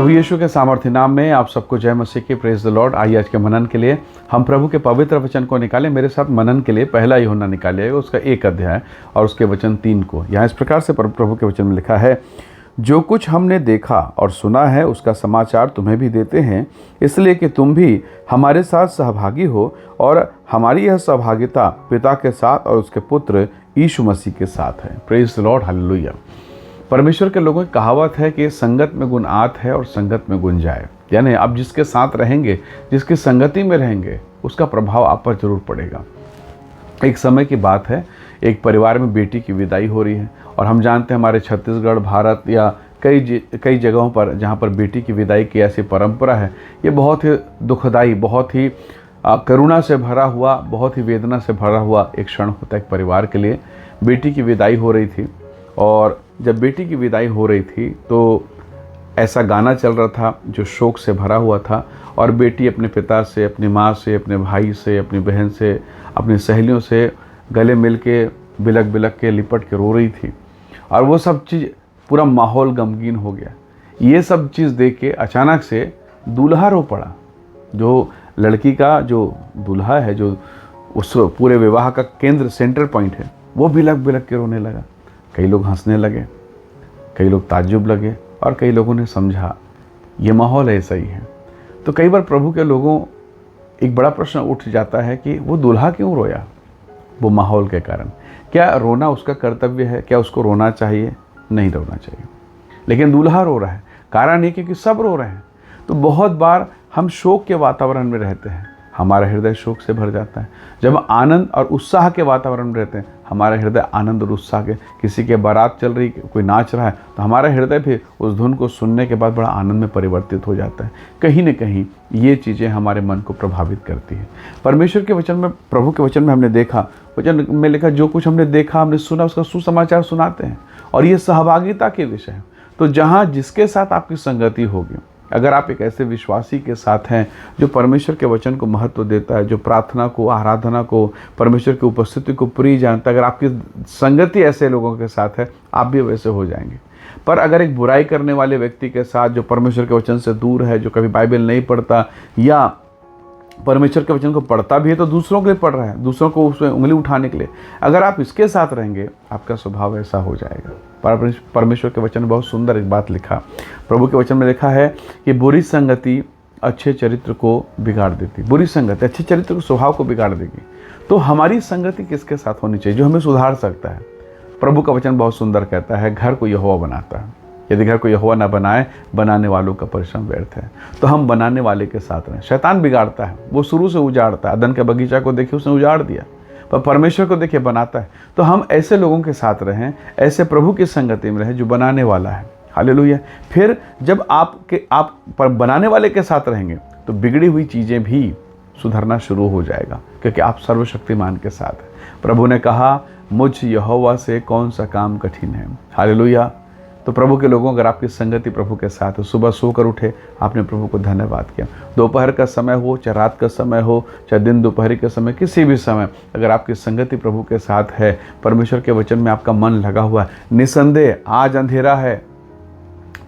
प्रभु यीशु के सामर्थ्य नाम में आप सबको जय मसीह की, प्रेज द लॉर्ड। आइए आज के मनन के लिए हम प्रभु के पवित्र वचन को निकालें। मेरे साथ मनन के लिए पहला यूहन्ना निकालिएगा, उसका 1 अध्याय और उसके वचन 3 को। यहाँ इस प्रकार से प्रभु के वचन में लिखा है, जो कुछ हमने देखा और सुना है उसका समाचार तुम्हें भी देते हैं, इसलिए कि तुम भी हमारे साथ सहभागी हो, और हमारी यह सहभागिता पिता के साथ और उसके पुत्र यीशु मसीह के साथ है। Praise the Lord, hallelujah. परमेश्वर के लोगों की कहावत है कि संगत में गुण आत है और संगत में गुण जाए, यानी आप जिसके साथ रहेंगे, जिसकी संगति में रहेंगे, उसका प्रभाव आप पर जरूर पड़ेगा। एक समय की बात है, एक परिवार में बेटी की विदाई हो रही है, और हम जानते हैं हमारे छत्तीसगढ़, भारत या कई जगहों पर जहाँ पर बेटी की विदाई की ऐसी परंपरा है, ये बहुत ही दुखदाई, बहुत ही करुणा से भरा हुआ, बहुत ही वेदना से भरा हुआ एक क्षण होता है एक परिवार के लिए। बेटी की विदाई हो रही थी, और जब बेटी की विदाई हो रही थी तो ऐसा गाना चल रहा था जो शोक से भरा हुआ था, और बेटी अपने पिता से, अपनी माँ से, अपने भाई से, अपनी बहन से, अपनी सहेलियों से गले मिल के बिलक बिलक के लिपट के रो रही थी। और वो सब चीज़, पूरा माहौल गमगीन हो गया। ये सब चीज़ देख के अचानक से दूल्हा रो पड़ा। जो लड़की का जो दूल्हा है, जो उस पूरे विवाह का केंद्र, सेंटर पॉइंट है, वो बिलक बिलक के रोने लगा। कई लोग हंसने लगे, कई लोग ताज्जुब लगे, और कई लोगों ने समझा ये माहौल ऐसा ही है। तो कई बार प्रभु के लोगों, एक बड़ा प्रश्न उठ जाता है कि वो दूल्हा क्यों रोया? वो माहौल के कारण। क्या रोना उसका कर्तव्य है? क्या उसको रोना चाहिए? नहीं रोना चाहिए। लेकिन दूल्हा रो रहा है, कारण ये क्योंकि सब रो रहे हैं। तो बहुत बार हम शोक के वातावरण में रहते हैं, हमारा हृदय शोक से भर जाता है। जब हम आनंद और उत्साह के वातावरण में रहते हैं, हमारा हृदय आनंद और उत्साह के, किसी के बारात चल रही, कोई नाच रहा है, तो हमारा हृदय भी उस धुन को सुनने के बाद बड़ा आनंद में परिवर्तित हो जाता है। कहीं न कहीं ये चीज़ें हमारे मन को प्रभावित करती है। परमेश्वर के वचन में, प्रभु के वचन में हमने देखा, वचन में लिखा, जो कुछ हमने देखा, हमने सुना, उसका सुसमाचार सुनाते हैं, और ये सहभागिता के विषय है। तो जहाँ जिसके साथ आपकी संगति होगी, अगर आप एक ऐसे विश्वासी के साथ हैं जो परमेश्वर के वचन को महत्व देता है, जो प्रार्थना को, आराधना को, परमेश्वर की उपस्थिति को प्रिय जानता है, अगर आपकी संगति ऐसे लोगों के साथ है, आप भी वैसे हो जाएंगे। पर अगर एक बुराई करने वाले व्यक्ति के साथ, जो परमेश्वर के वचन से दूर है, जो कभी बाइबल नहीं पढ़ता, या परमेश्वर के वचन को पढ़ता भी है तो दूसरों के लिए पढ़ रहा है, दूसरों को उसमें उंगली उठाने के लिए, अगर आप इसके साथ रहेंगे, आपका स्वभाव ऐसा हो जाएगा। परमेश्वर के वचन में बहुत सुंदर एक बात लिखा, प्रभु के वचन में लिखा है कि बुरी संगति अच्छे चरित्र को बिगाड़ देती। बुरी संगति अच्छे चरित्र को, स्वभाव को बिगाड़ देगी। तो हमारी संगति किसके साथ होनी चाहिए? जो हमें सुधार सकता है। प्रभु का वचन बहुत सुंदर कहता है, घर को यहोवा बनाता है, यदि घर को यहोवा ना बनाए, बनाने वालों का परिश्रम व्यर्थ है। तो हम बनाने वाले के साथ रहें। शैतान बिगाड़ता है, वो शुरू से उजाड़ता है। अदन के बगीचा को देखिए, उसने उजाड़ दिया, पर परमेश्वर को देखिए बनाता है। तो हम ऐसे लोगों के साथ रहें, ऐसे प्रभु की संगति में रहें जो बनाने वाला है। हालेलुया। फिर जब आप बनाने वाले के साथ रहेंगे, तो बिगड़ी हुई चीज़ें भी सुधरना शुरू हो जाएगा, क्योंकि आप सर्वशक्तिमान के साथ हैं। प्रभु ने कहा, मुझ यहोवा से कौन सा काम कठिन है। हालेलुया। तो प्रभु के लोगों, अगर आपकी संगति प्रभु के साथ हो, सुबह सोकर उठे, आपने प्रभु को धन्यवाद किया। दोपहर का समय हो, चाहे रात का समय हो, चाहे दिन दोपहर के समय, किसी भी समय अगर आपकी संगति प्रभु के साथ है, परमेश्वर के वचन में आपका मन लगा हुआ है, निसंदेह आज अंधेरा है,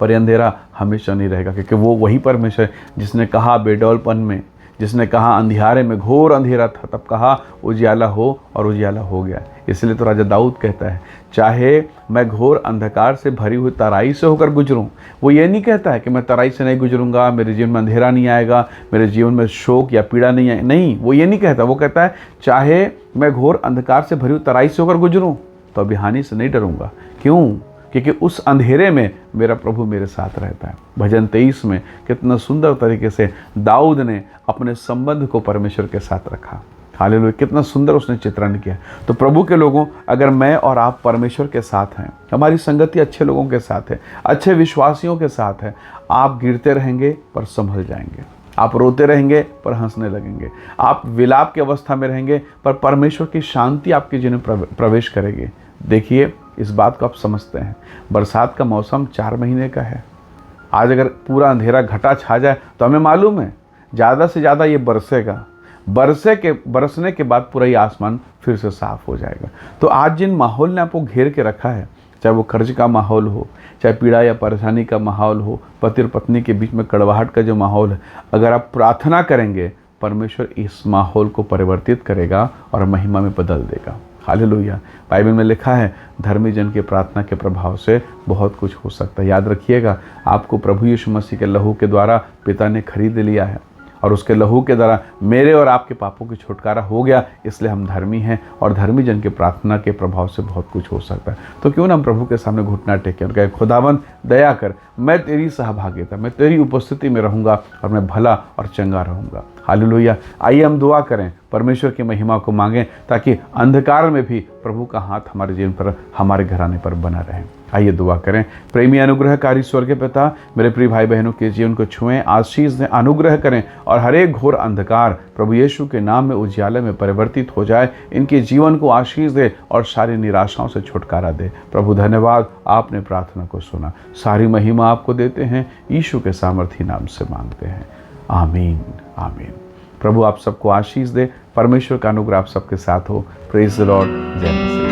पर अंधेरा हमेशा नहीं रहेगा, क्योंकि वो वही परमेश्वर जिसने कहा बेडौलपन में, जिसने कहा अंधियारे में, घोर अंधेरा था, तब कहा उजियाला हो, और उजियाला हो गया। इसलिए तो राजा दाऊद कहता है, चाहे मैं घोर अंधकार से भरी हुई तराई से होकर गुजरूं, वो ये नहीं कहता है कि मैं तराई से नहीं गुजरूंगा, मेरे जीवन में अंधेरा नहीं आएगा, मेरे जीवन में शोक या पीड़ा नहीं आएगी। नहीं, वो ये नहीं कहता। वो कहता है, चाहे मैं घोर अंधकार से भरी हुई तराई से होकर गुजरूं, तो अभी हानि से नहीं डरूंगा। क्यों? क्योंकि उस अंधेरे में मेरा प्रभु मेरे साथ रहता है। भजन 23 में कितना सुंदर तरीके से दाऊद ने अपने संबंध को परमेश्वर के साथ रखा। हालेलुया, कितना सुंदर उसने चित्रण किया। तो प्रभु के लोगों, अगर मैं और आप परमेश्वर के साथ हैं, हमारी संगति अच्छे लोगों के साथ है, अच्छे विश्वासियों के साथ है, आप गिरते रहेंगे पर संभल जाएंगे, आप रोते रहेंगे पर हंसने लगेंगे, आप विलाप की अवस्था में रहेंगे पर परमेश्वर की शांति आपके जीवन में प्रवेश करेगी। देखिए, इस बात को आप समझते हैं, बरसात का मौसम 4 महीने का है। आज अगर पूरा अंधेरा घटा छा जाए तो हमें मालूम है ज़्यादा से ज़्यादा ये बरसेगा, बरसने के बाद पूरा ये आसमान फिर से साफ हो जाएगा। तो आज जिन माहौल ने आपको घेर के रखा है, चाहे वो कर्ज का माहौल हो, चाहे पीड़ा या परेशानी का माहौल हो, पति और पत्नी के बीच में कड़वाहट का जो माहौल है, अगर आप प्रार्थना करेंगे परमेश्वर इस माहौल को परिवर्तित करेगा और महिमा में बदल देगा। हालेलुया। बाइबल में लिखा है धर्मी जन के प्रार्थना के प्रभाव से बहुत कुछ हो सकता है। याद रखिएगा, आपको प्रभु यीशु मसीह के लहू के द्वारा पिता ने खरीद लिया है और उसके लहू के द्वारा मेरे और आपके पापों की छुटकारा हो गया, इसलिए हम धर्मी हैं और धर्मी जन के प्रार्थना के प्रभाव से बहुत कुछ हो सकता है। तो क्यों ना हम प्रभु के सामने घुटना टेकें और कहें, खुदावन दया कर, मैं तेरी सहभागिता, मैं तेरी उपस्थिति में रहूँगा और मैं भला और चंगा रहूँगा। हालेलुया। आइए हम दुआ करें, परमेश्वर की महिमा को मांगें ताकि अंधकार में भी प्रभु का हाथ हमारे जीवन पर, हमारे घराने पर बना रहे। आइए दुआ करें। प्रेमी अनुग्रहकारी स्वर्गीय पिता, मेरे प्रिय भाई बहनों के जीवन को छुएं, आशीष दें, अनुग्रह करें और हर एक घोर अंधकार प्रभु यीशु के नाम में उजियाले में परिवर्तित हो जाए। इनके जीवन को आशीष दे और सारी निराशाओं से छुटकारा दे। प्रभु धन्यवाद, आपने प्रार्थना को सुना। सारी महिमा आपको देते हैं, यीशु के सामर्थी नाम से मांगते हैं, आमीन आमीन। प्रभु आप सबको आशीष दे, परमेश्वर का अनुग्रह आप सबके साथ हो। Praise the Lord. जय मसीह।